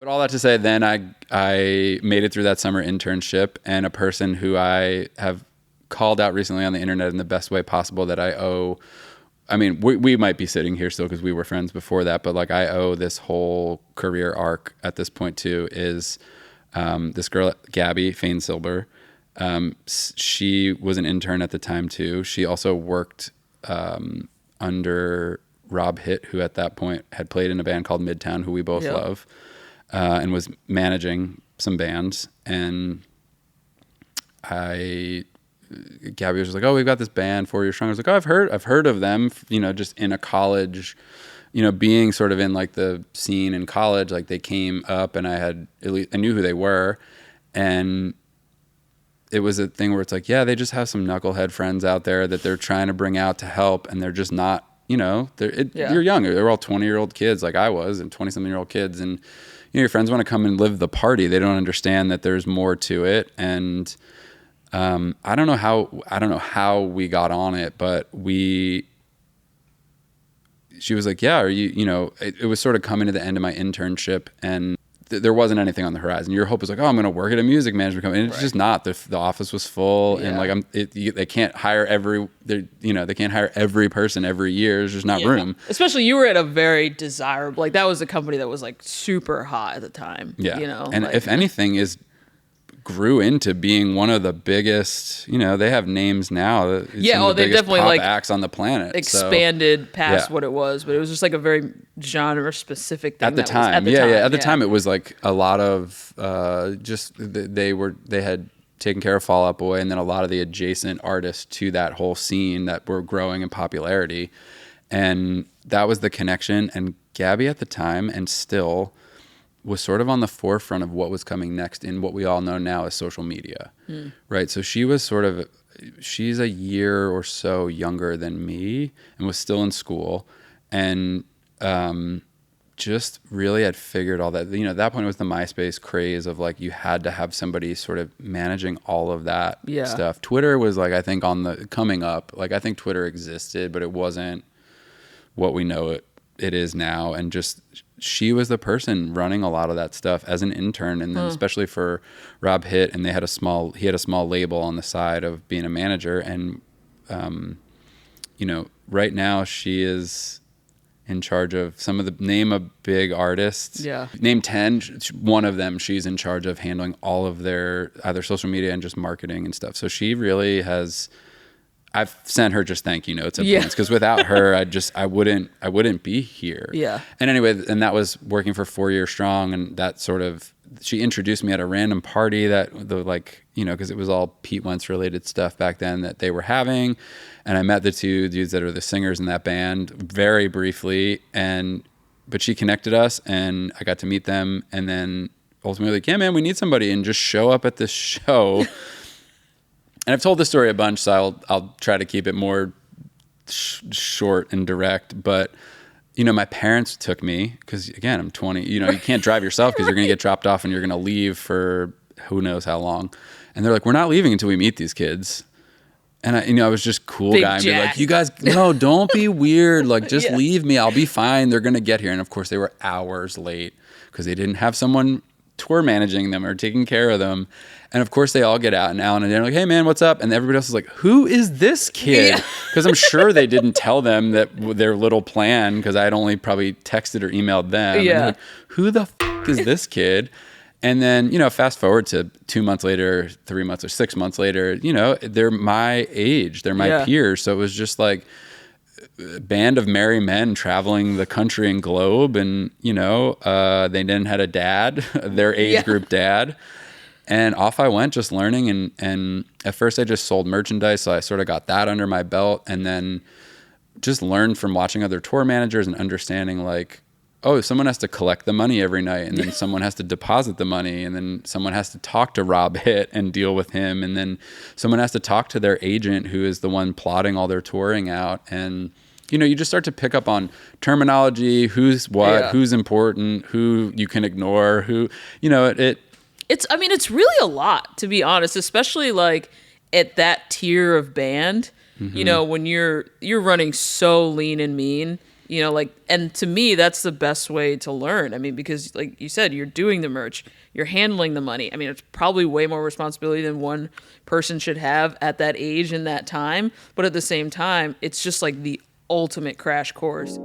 But all that to say, then I made it through that summer internship, and a person who I have called out recently on the internet in the best way possible that I owe. I mean, we might be sitting here still because we were friends before that, but like I owe this whole career arc at this point to is this girl, Gabby Fain Silber. She was an intern at the time too. She also worked under Rob Hitt, who at that point had played in a band called Midtown, who we both love, and was managing some bands. And Gabby was just like, "Oh, we've got this band 4 Years Strong." I was like, "Oh, I've heard of them, just in a college, being sort of in like the scene in college, like they came up and I knew who they were." And it was a thing where it's like, yeah, they just have some knucklehead friends out there that they're trying to bring out to help. And they're just not, you're young. They're all 20-year-old kids like I was, and 20-something-year-old kids. And, your friends want to come and live the party. They don't understand that there's more to it. And I don't know how we got on it, but she was like, yeah, it was sort of coming to the end of my internship, and there wasn't anything on the horizon. Your hope was like, oh, I'm going to work at a music management company. And it's just not. The office was full, and like they can't hire they can't hire every person every year. There's just not room. Especially you were at a very desirable, like that was a company that was like super hot at the time. Yeah. And if anything grew into being one of the biggest, they have names now. They definitely pop acts on the planet. Expanded past what it was, but it was just like a very genre specific thing at the time. At the time it was like a lot of they had taken care of Fall Out Boy, and then a lot of the adjacent artists to that whole scene that were growing in popularity, and that was the connection. And Gabby at the time, and still, was sort of on the forefront of what was coming next in what we all know now as social media, right? So she's a year or so younger than me and was still in school, and just really had figured all that. At that point it was the MySpace craze of like you had to have somebody sort of managing all of that stuff. Twitter was like, I think on the coming up, like I think Twitter existed, but it wasn't what we know it is now. And just she was the person running a lot of that stuff as an intern, and then especially for Rob Hitt, and he had a small label on the side of being a manager. And right now she is in charge of some of the name of big artists. Name 10, one of them she's in charge of handling all of their either social media and just marketing and stuff. So she really has. I've sent her just thank you notes at points, because without her, I wouldn't be here. And anyway, and that was working for 4 Years Strong, and that sort of, she introduced me at a random party because it was all Pete Wentz related stuff back then that they were having, and I met the two dudes that are the singers in that band very briefly, but she connected us, and I got to meet them, and then ultimately like, yeah, man, we need somebody, and just show up at this show. And I've told this story a bunch, so I'll try to keep it more short and direct. But, my parents took me because, again, I'm 20. You can't drive yourself because you're going to get dropped off and you're going to leave for who knows how long. And they're like, we're not leaving until we meet these kids. And I was just cool Big guy and be Jack. like, you guys, no, don't be weird. Like, just leave me. I'll be fine. They're going to get here. And, of course, they were hours late because they didn't have someone tour managing them or taking care of them. And of course they all get out, and Alan and they're like, hey man, what's up? And everybody else is like, who is this kid? Because I'm sure they didn't tell them that their little plan, because I had only probably texted or emailed them. And like, who the is this kid? And then, fast forward to 2 months later, 3 months or 6 months later, they're my age, they're my peers. So it was just like a band of merry men traveling the country and globe. And, they then had a dad, their age group dad. And off I went, just learning. And at first I just sold merchandise. So I sort of got that under my belt, and then just learned from watching other tour managers and understanding like, oh, someone has to collect the money every night, and then someone has to deposit the money, and then someone has to talk to Rob Hitt and deal with him. And then someone has to talk to their agent, who is the one plotting all their touring out. And, you just start to pick up on terminology, who's what, who's important, who you can ignore, who, It's really a lot, to be honest, especially like at that tier of band, when you're running so lean and mean, You know, like, and to me, that's the best way to learn. I mean, because like you said, you're doing the merch, you're handling the money. I mean, it's probably way more responsibility than one person should have at that age and that time. But at the same time, it's just like the ultimate crash course.